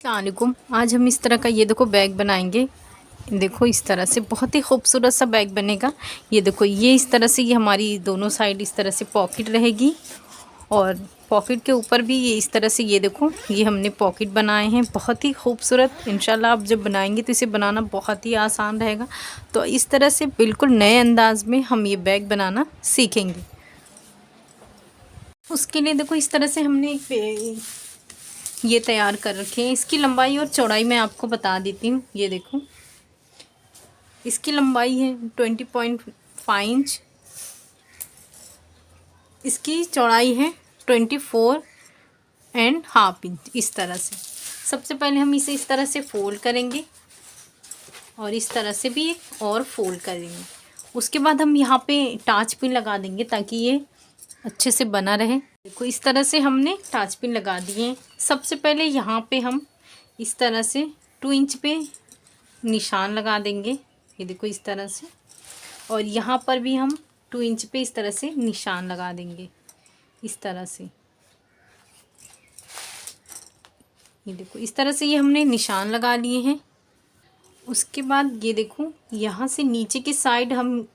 अस्सलामुअलैकुम। आज हम इस तरह का ये देखो बैग बनाएंगे। देखो इस तरह से बहुत ही खूबसूरत सा बैग बनेगा। ये देखो ये इस तरह से ये हमारी दोनों साइड इस तरह से पॉकेट रहेगी और पॉकेट के ऊपर भी ये इस तरह से ये देखो ये हमने पॉकेट बनाए हैं बहुत ही खूबसूरत। इंशाल्लाह आप जब बनाएंगे तो इसे बनाना बहुत ही आसान रहेगा। तो इस तरह से बिल्कुल नए अंदाज में हम ये बैग बनाना सीखेंगे। उसके लिए देखो इस तरह से हमने एक ये तैयार कर रखे हैं। इसकी लंबाई और चौड़ाई मैं आपको बता देती हूँ। ये देखो इसकी लंबाई है 20.5 इंच, इसकी चौड़ाई है 24.5 इंच। इस तरह से सबसे पहले हम इसे इस तरह से फोल्ड करेंगे और इस तरह से भी एक और फोल्ड करेंगे। उसके बाद हम यहाँ पे टाच पिन लगा देंगे ताकि ये अच्छे से बना रहे। देखो इस तरह से हमने टाच पिन लगा दिए हैं। सबसे पहले यहाँ पे हम इस तरह से 2 इंच पे निशान लगा देंगे। ये देखो इस तरह से, और यहाँ पर भी हम 2 इंच पे इस तरह से निशान लगा देंगे। इस तरह से ये देखो इस तरह से ये हमने निशान लगा लिए हैं। उसके बाद ये देखो यहाँ से नीचे की साइड हम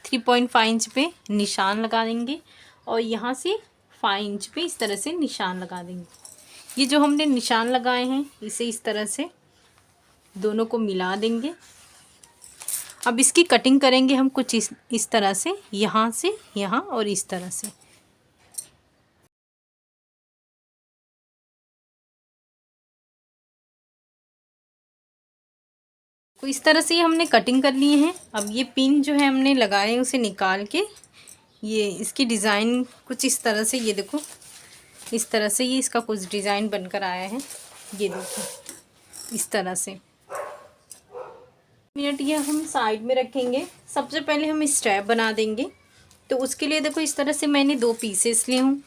3.5 इंच पे निशान लगा देंगे और यहाँ से 5 इंच पे इस तरह से निशान लगा देंगे। ये जो हमने निशान लगाए हैं इसे इस तरह से दोनों को मिला देंगे। अब इसकी कटिंग करेंगे हम कुछ इस तरह से, यहाँ से यहाँ और इस तरह से। तो इस तरह से ये हमने कटिंग कर लिए हैं। अब ये पिन जो है हमने लगाए हैं उसे निकाल के ये इसकी डिज़ाइन कुछ इस तरह से, ये देखो इस तरह से ये इसका कुछ डिज़ाइन बनकर आया है। ये देखो इस तरह से मिनट ये हम साइड में रखेंगे। सबसे पहले हम स्ट्रैप बना देंगे। तो उसके लिए देखो इस तरह से मैंने 2 पीसेस लिए हूँ।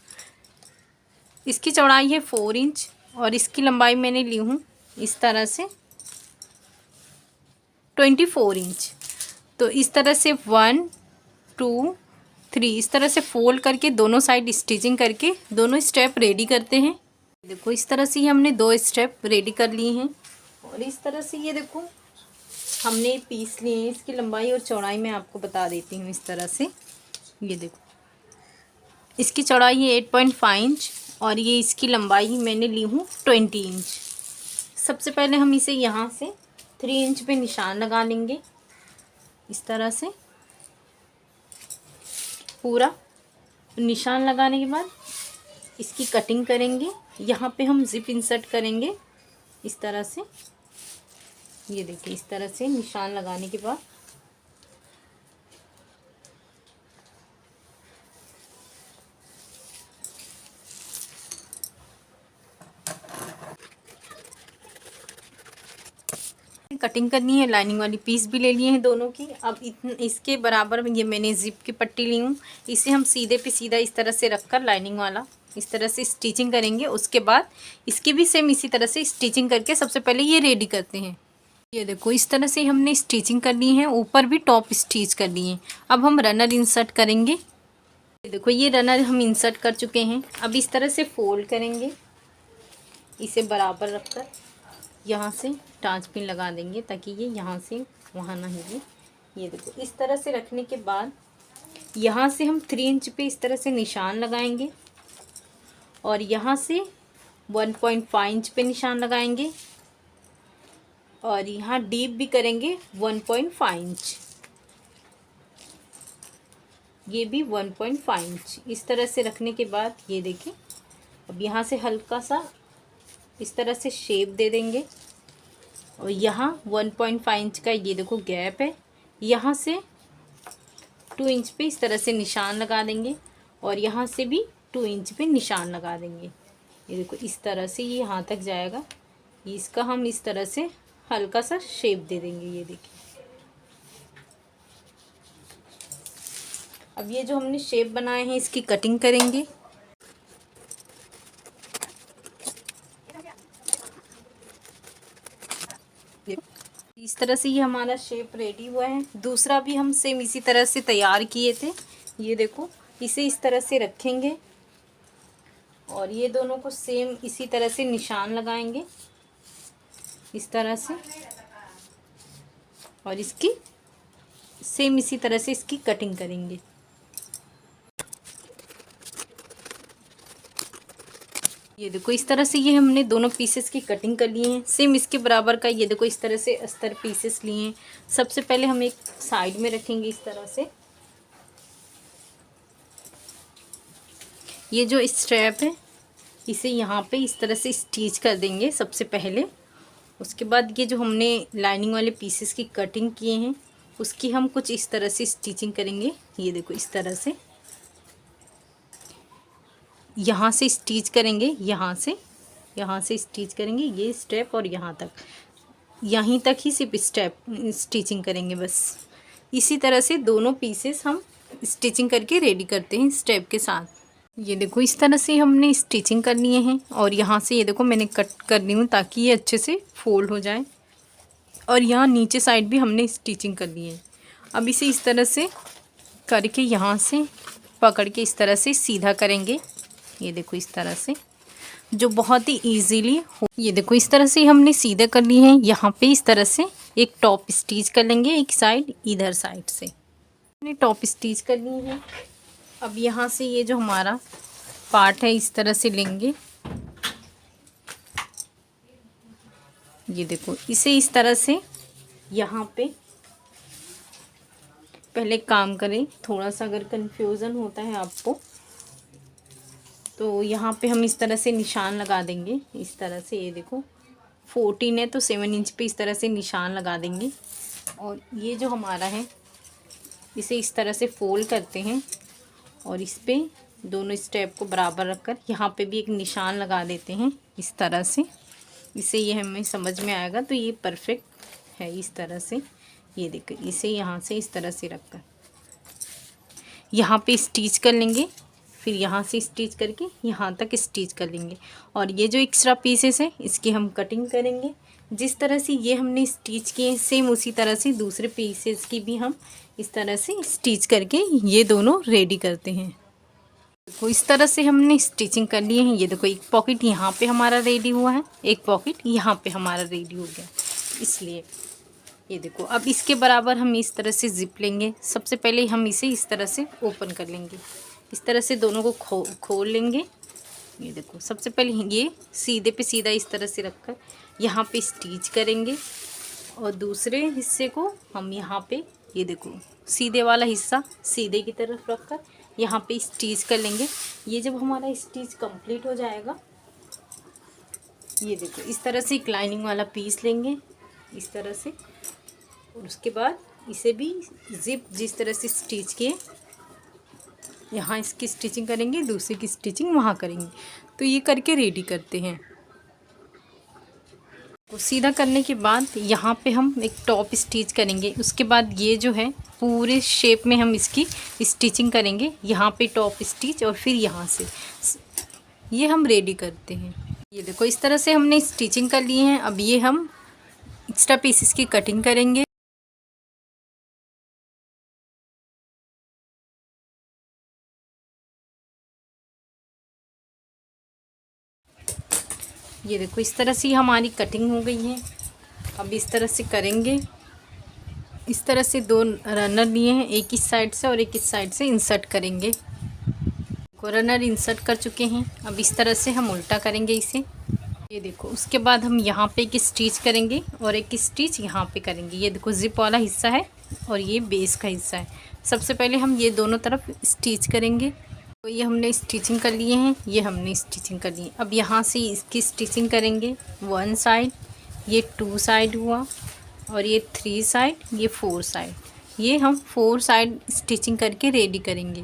इसकी चौड़ाई है 4 इंच और इसकी लंबाई मैंने ली हूँ इस तरह से 24 इंच। तो इस तरह से 1 2 3 इस तरह से फोल्ड करके दोनों साइड स्टिचिंग करके दोनों स्टेप रेडी करते हैं। देखो इस तरह से ही हमने 2 स्टेप रेडी कर लिए हैं। और इस तरह से ये देखो हमने पीस लिए हैं। इसकी लंबाई और चौड़ाई मैं आपको बता देती हूँ। इस तरह से ये देखो इसकी चौड़ाई है 8.5 इंच और ये इसकी लंबाई मैंने ली हूँ 20 इंच। सबसे पहले हम इसे यहाँ से 3 इंच पे निशान लगा लेंगे। इस तरह से पूरा निशान लगाने के बाद इसकी कटिंग करेंगे। यहाँ पे हम जिप इंसर्ट करेंगे इस तरह से। ये देखिए इस तरह से निशान लगाने के बाद कटिंग करनी है। लाइनिंग वाली पीस भी ले लिए हैं दोनों की। अब इसके बराबर ये मैंने जिप की पट्टी ली हूँ। इसे हम सीधे पे सीधा इस तरह से रखकर लाइनिंग वाला इस तरह से स्टिचिंग करेंगे। उसके बाद इसकी भी सेम इसी तरह से स्टिचिंग करके सबसे पहले ये रेडी करते हैं। ये देखो इस तरह से हमने स्टिचिंग कर ली है, ऊपर भी टॉप स्टिच कर लिए हैं। अब हम रनर इंसर्ट करेंगे। ये देखो ये रनर हम इंसर्ट कर चुके हैं। अब इस तरह से फोल्ड करेंगे, इसे बराबर रखकर यहाँ से टाँच पिन लगा देंगे ताकि ये यहाँ से वहाँ ना हिले। ये देखो इस तरह से रखने के बाद यहाँ से हम 3 इंच पे इस तरह से निशान लगाएंगे और यहाँ से 1.5 इंच पे निशान लगाएंगे और यहाँ डीप भी करेंगे 1.5 इंच, ये भी 1.5 इंच। इस तरह से रखने के बाद ये देखें अब यहाँ से हल्का सा इस तरह से शेप दे देंगे और यहाँ 1.5 इंच का ये देखो गैप है। यहाँ से 2 इंच पे इस तरह से निशान लगा देंगे और यहाँ से भी 2 इंच पे निशान लगा देंगे। ये देखो इस तरह से ये यहाँ तक जाएगा। इसका हम इस तरह से हल्का सा शेप दे देंगे। ये देखिए अब ये जो हमने शेप बनाए हैं इसकी कटिंग करेंगे। इस तरह से ये हमारा शेप रेडी हुआ है। दूसरा भी हम सेम इसी तरह से तैयार किए थे। ये देखो इसे इस तरह से रखेंगे और ये दोनों को सेम इसी तरह से निशान लगाएंगे इस तरह से, और इसकी सेम इसी तरह से इसकी कटिंग करेंगे। ये देखो इस तरह से ये हमने दोनों पीसेस की कटिंग कर लिए हैं। सेम इसके बराबर का ये देखो इस तरह से अस्तर पीसेस लिए हैं। सबसे पहले हम एक साइड में रखेंगे इस तरह से। ये जो स्ट्रैप है इसे यहाँ पे इस तरह से स्टिच कर देंगे सबसे पहले। उसके बाद ये जो हमने लाइनिंग वाले पीसेस की कटिंग किए हैं उसकी हम कुछ इस तरह से स्टिचिंग करेंगे। ये देखो इस तरह से यहाँ से स्टिच करेंगे, यहाँ से स्टिच करेंगे ये स्टेप, और यहाँ तक, यहीं तक ही सिर्फ स्टेप स्टिचिंग करेंगे बस। इसी तरह से दोनों पीसेस हम स्टिचिंग करके रेडी करते हैं स्टेप के साथ। ये देखो इस तरह से हमने स्टिचिंग कर लिए हैं, और यहाँ से ये देखो मैंने कट कर ली हूँ ताकि ये अच्छे से फोल्ड हो जाए। और यहाँ नीचे साइड भी हमने स्टिचिंग कर ली है। अब इसे इस तरह से करके यहाँ से पकड़ के इस तरह से सीधा करेंगे। ये देखो इस तरह से, जो बहुत ही इजीली हो। ये देखो इस तरह से हमने सीधे कर लिए हैं। यहाँ पे इस तरह से एक टॉप स्टिच कर लेंगे, एक साइड इधर साइड से हमने टॉप स्टिच कर ली है। अब यहाँ से ये जो हमारा पार्ट है इस तरह से लेंगे। ये देखो इसे इस तरह से यहाँ पे पहले काम करें। थोड़ा सा अगर कंफ्यूजन होता है आपको तो यहाँ पे हम इस तरह से निशान लगा देंगे। इस तरह से ये देखो 14 है तो 7 इंच पे इस तरह से निशान लगा देंगे। और ये जो हमारा है इसे इस तरह से फोल्ड करते हैं, और इस पे दोनों स्टेप को बराबर रखकर यहाँ पे भी एक निशान लगा देते हैं इस तरह से। इससे ये हमें समझ में आएगा तो ये परफेक्ट है। इस तरह से ये देखो इसे यहाँ से इस तरह से रखकर यहाँ पे स्टिच कर लेंगे, फिर यहाँ से स्टिच करके यहाँ तक स्टिच कर लेंगे। और ये जो एक्स्ट्रा पीसेस हैं इसकी हम कटिंग करेंगे। जिस तरह से ये हमने स्टिच किए सेम उसी तरह से दूसरे पीसेस की भी हम इस तरह से स्टिच करके ये दोनों रेडी करते हैं। तो इस तरह से हमने स्टिचिंग कर लिए हैं। ये देखो एक पॉकेट यहाँ पे हमारा रेडी हुआ है, एक पॉकेट यहाँ पे हमारा रेडी हो गया। इसलिए ये देखो अब इसके बराबर हम इस तरह से जिप लेंगे। सबसे पहले हम इसे इस तरह से ओपन कर लेंगे। इस तरह से दोनों को खोल लेंगे। ये देखो सबसे पहले ये सीधे पे सीधा इस तरह से रखकर यहाँ पे स्टिच करेंगे, और दूसरे हिस्से को हम यहाँ पे ये देखो सीधे वाला हिस्सा सीधे की तरफ रखकर यहाँ पे स्टिच कर लेंगे। ये जब हमारा स्टिच कंप्लीट हो जाएगा ये देखो इस तरह से एक लाइनिंग वाला पीस लेंगे इस तरह से, और उसके बाद इसे भी जिप जिस तरह से स्टिच किए यहाँ इसकी स्टिचिंग करेंगे, दूसरे की स्टिचिंग वहाँ करेंगे। तो ये करके रेडी करते हैं। तो सीधा करने के बाद यहाँ पे हम एक टॉप स्टिच करेंगे। उसके बाद ये जो है पूरे शेप में हम इसकी स्टिचिंग करेंगे। यहाँ पे टॉप स्टिच और फिर यहाँ से ये हम रेडी करते हैं। ये देखो इस तरह से हमने स्टिचिंग कर लिए हैं। अब ये हम एक्स्ट्रा पीसेस की कटिंग करेंगे। ये देखो इस तरह से हमारी कटिंग हो गई है। अब इस तरह से करेंगे। इस तरह से दो रनर लिए हैं, एक इस साइड से और एक इस साइड से इंसर्ट करेंगे। रनर इंसर्ट कर चुके हैं। अब इस तरह से हम उल्टा करेंगे इसे। ये देखो उसके बाद हम यहाँ पे एक स्टिच करेंगे और एक स्टिच यहाँ पे करेंगे। ये देखो जिप वाला हिस्सा है और ये बेस का हिस्सा है। सबसे पहले हम ये दोनों तरफ स्टिच करेंगे। तो ये हमने स्टिचिंग कर लिए हैं, ये हमने स्टिचिंग कर लिए। अब यहाँ से इसकी स्टिचिंग करेंगे। 1 साइड, ये 2 साइड हुआ, और ये 3 साइड, ये 4 साइड। ये हम 4 साइड स्टिचिंग करके रेडी करेंगे।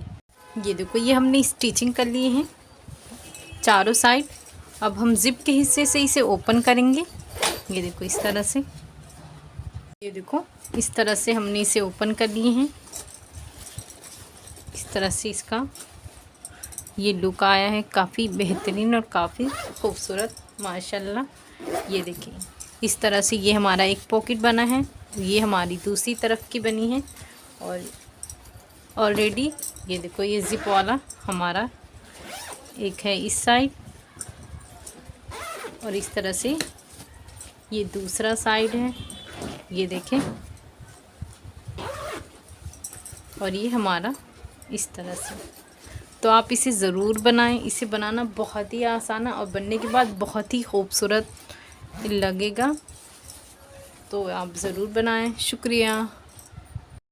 ये देखो ये हमने स्टिचिंग कर लिए हैं चारों साइड। अब हम जिप के हिस्से से इसे ओपन करेंगे। ये देखो इस तरह से, ये देखो इस तरह से हमने इसे ओपन कर लिए हैं। इस तरह से इसका ये लुक आया है, काफ़ी बेहतरीन और काफ़ी खूबसूरत माशाल्लाह। ये देखिए इस तरह से ये हमारा एक पॉकेट बना है। ये हमारी दूसरी तरफ की बनी है, और ऑलरेडी ये देखो ये जिप वाला हमारा एक है इस साइड, और इस तरह से ये दूसरा साइड है, ये देखें। और ये हमारा इस तरह से। तो आप इसे ज़रूर बनाएं। इसे बनाना बहुत ही आसान है और बनने के बाद बहुत ही खूबसूरत लगेगा। तो आप ज़रूर बनाएं। शुक्रिया।